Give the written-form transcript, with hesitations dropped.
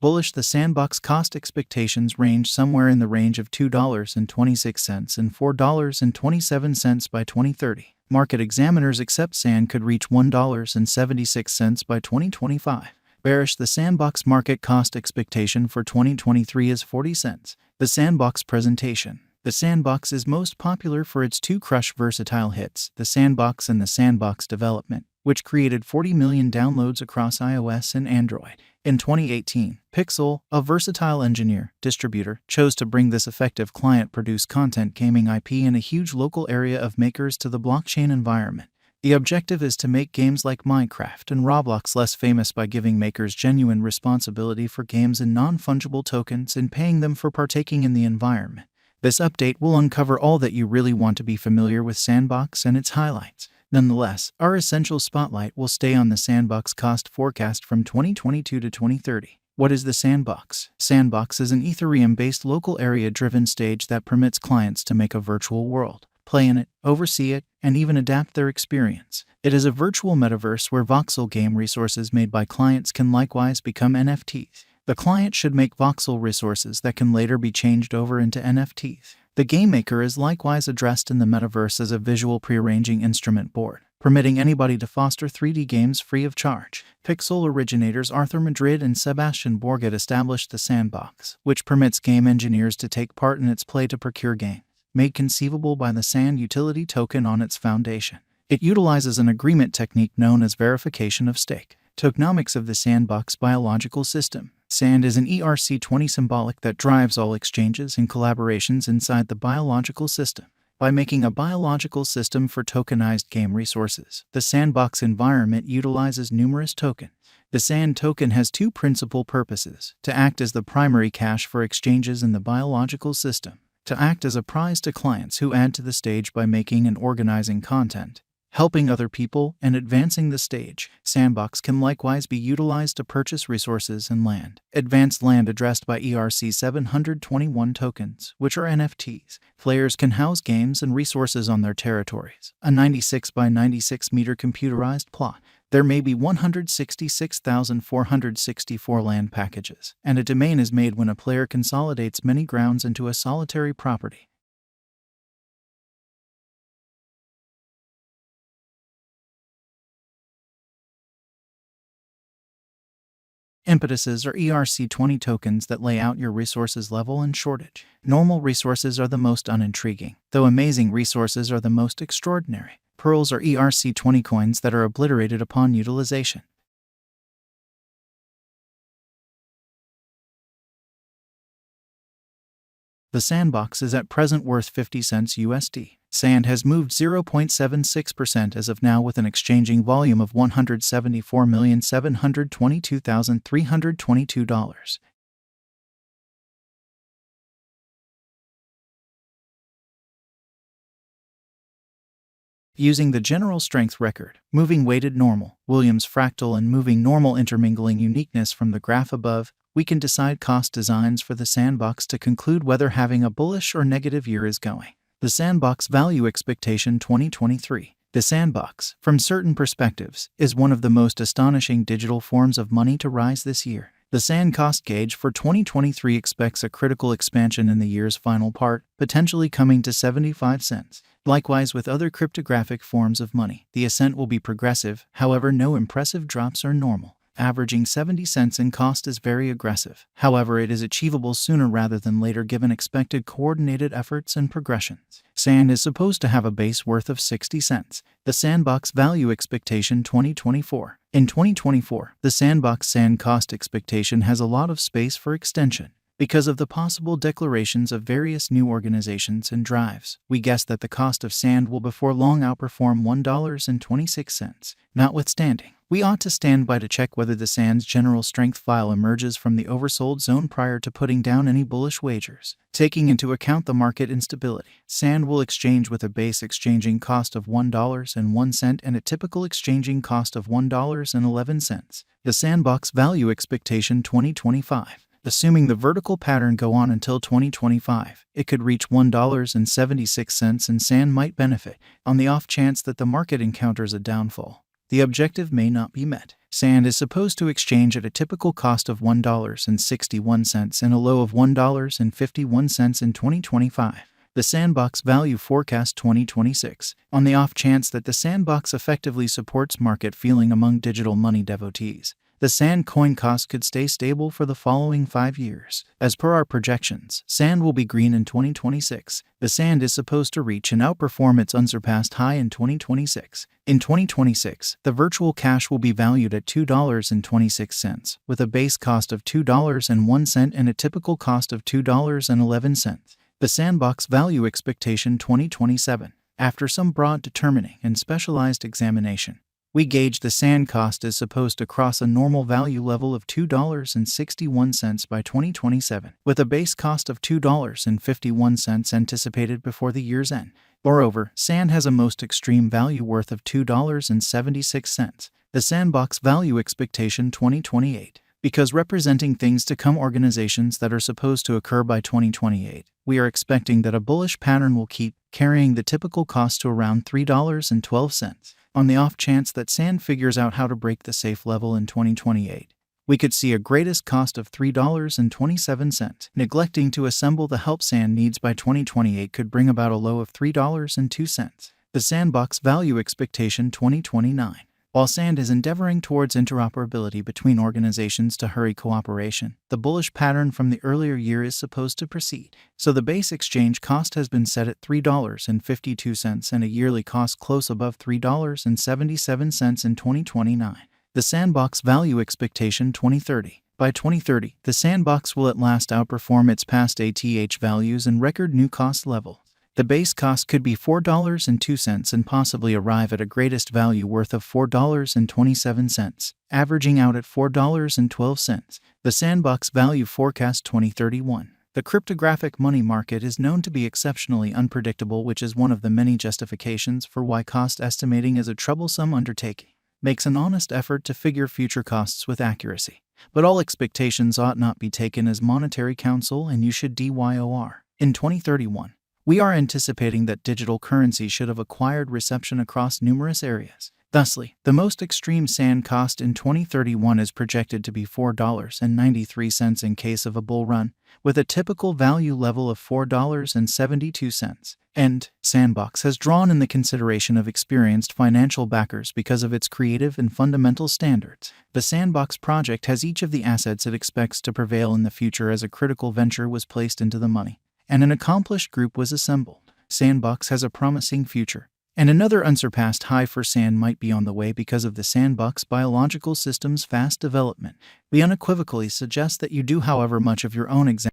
Bullish, the Sandbox cost expectations range somewhere in the range of $2.26 and $4.27 by 2030. Market examiners accept Sand could reach $1.76 by 2025. Bearish, the Sandbox market cost expectation for 2023 is 40 cents. The Sandbox presentation. The Sandbox is most popular for its two crush versatile hits, the Sandbox and the Sandbox Development, which created 40 million downloads across iOS and Android. In 2018, Pixel, a versatile engineer, distributor, chose to bring this effective client-produced content gaming IP in a huge local area of makers to the blockchain environment. The objective is to make games like Minecraft and Roblox less famous by giving makers genuine responsibility for games and non-fungible tokens and paying them for partaking in the environment. This update will uncover all that you really want to be familiar with Sandbox and its highlights. Nonetheless, our essential spotlight will stay on the Sandbox cost forecast from 2022 to 2030. What is the Sandbox? Sandbox is an Ethereum-based local area-driven stage that permits clients to make a virtual world, play in it, oversee it, and even adapt their experience. It is a virtual metaverse where voxel game resources made by clients can likewise become NFTs. The client should make voxel resources that can later be changed over into NFTs. The game maker is likewise addressed in the metaverse as a visual prearranging instrument board, permitting anybody to foster 3D games free of charge. Pixel originators Arthur Madrid and Sebastian Borget established the Sandbox, which permits game engineers to take part in its play to procure games, made conceivable by the Sand utility token on its foundation. It utilizes an agreement technique known as verification of stake. Tokenomics of the Sandbox biological system. Sand is an ERC20 symbolic that drives all exchanges and collaborations inside the biological system. By making a biological system for tokenized game resources, the Sandbox environment utilizes numerous tokens. The Sand token has two principal purposes: to act as the primary cache for exchanges in the biological system, to act as a prize to clients who add to the stage by making and organizing content, helping other people, and advancing the stage. Sandbox can likewise be utilized to purchase resources and land. Advanced land addressed by ERC 721 tokens, which are NFTs. Players can house games and resources on their territories. A 96 by 96 meter computerized plot. There may be 166,464 land packages, and a domain is made when a player consolidates many grounds into a solitary property. Impetuses are ERC20 tokens that lay out your resources level and shortage. Normal resources are the most unintriguing, though amazing resources are the most extraordinary. Pearls are ERC20 coins that are obliterated upon utilization. The Sandbox is at present worth 50 cents USD. Sand has moved 0.76% as of now with an exchanging volume of $174,722,322. Using the general strength record, moving weighted normal, Williams fractal and moving normal intermingling uniqueness from the graph above, we can decide cost designs for the Sandbox to conclude whether having a bullish or negative year is going. The Sandbox value expectation 2023. The Sandbox, from certain perspectives, is one of the most astonishing digital forms of money to rise this year. The Sand cost gauge for 2023 expects a critical expansion in the year's final part, potentially coming to 75 cents. Likewise with other cryptographic forms of money, the ascent will be progressive, however no impressive drops are normal. Averaging 70 cents in cost is very aggressive. However, it is achievable sooner rather than later given expected coordinated efforts and progressions. Sand is supposed to have a base worth of 60 cents. The Sandbox value expectation 2024. In 2024, the Sandbox Sand cost expectation has a lot of space for extension. Because of the possible declarations of various new organizations and drives, we guess that the cost of Sand will before long outperform $1.26. Notwithstanding, we ought to stand by to check whether the Sand's general strength file emerges from the oversold zone prior to putting down any bullish wagers. Taking into account the market instability, Sand will exchange with a base exchanging cost of $1.01 and a typical exchanging cost of $1.11. The Sandbox value expectation 2025. Assuming the vertical pattern go on until 2025, it could reach $1.76 and Sand might benefit. On the off chance that the market encounters a downfall, the objective may not be met. Sand is supposed to exchange at a typical cost of $1.61 and a low of $1.51 in 2025. The Sandbox Value Forecast 2026. On the off chance that the Sandbox effectively supports market feeling among digital money devotees, the Sand coin cost could stay stable for the following 5 years. As per our projections, Sand will be green in 2026. The Sand is supposed to reach and outperform its unsurpassed high in 2026. In 2026, the virtual cash will be valued at $2.26, with a base cost of $2.01 and a typical cost of $2.11. The Sandbox Value Expectation 2027. After some broad determining and specialized examination, we gauge the Sand cost is supposed to cross a normal value level of $2.61 by 2027, with a base cost of $2.51 anticipated before the year's end. Moreover, Sand has a most extreme value worth of $2.76. The Sandbox Value Expectation 2028. Because representing things to come, organizations that are supposed to occur by 2028, we are expecting that a bullish pattern will keep carrying the typical cost to around $3.12. On the off chance that Sand figures out how to break the safe level in 2028, we could see a greatest cost of $3.27. Neglecting to assemble the help Sand needs by 2028 could bring about a low of $3.02. The Sandbox Value Expectation 2029. While Sand is endeavoring towards interoperability between organizations to hurry cooperation, the bullish pattern from the earlier year is supposed to proceed. So the base exchange cost has been set at $3.52 and a yearly cost close above $3.77 in 2029. The Sandbox Value Expectation 2030. By 2030, the Sandbox will at last outperform its past ATH values and record new cost levels. The base cost could be $4.02 and possibly arrive at a greatest value worth of $4.27, averaging out at $4.12. The Sandbox Value Forecast 2031. The cryptographic money market is known to be exceptionally unpredictable, which is one of the many justifications for why cost estimating is a troublesome undertaking. Makes an honest effort to figure future costs with accuracy. But all expectations ought not be taken as monetary counsel, and you should DYOR. In 2031, we are anticipating that digital currency should have acquired reception across numerous areas. Thusly, the most extreme Sand cost in 2031 is projected to be $4.93 in case of a bull run, with a typical value level of $4.72. And Sandbox has drawn in the consideration of experienced financial backers because of its creative and fundamental standards. The Sandbox project has each of the assets it expects to prevail in the future as a critical venture was placed into the money, and an accomplished group was assembled. Sandbox has a promising future, and another unsurpassed high for Sand might be on the way because of the Sandbox biological system's fast development. We unequivocally suggest that you do, however, much of your own exam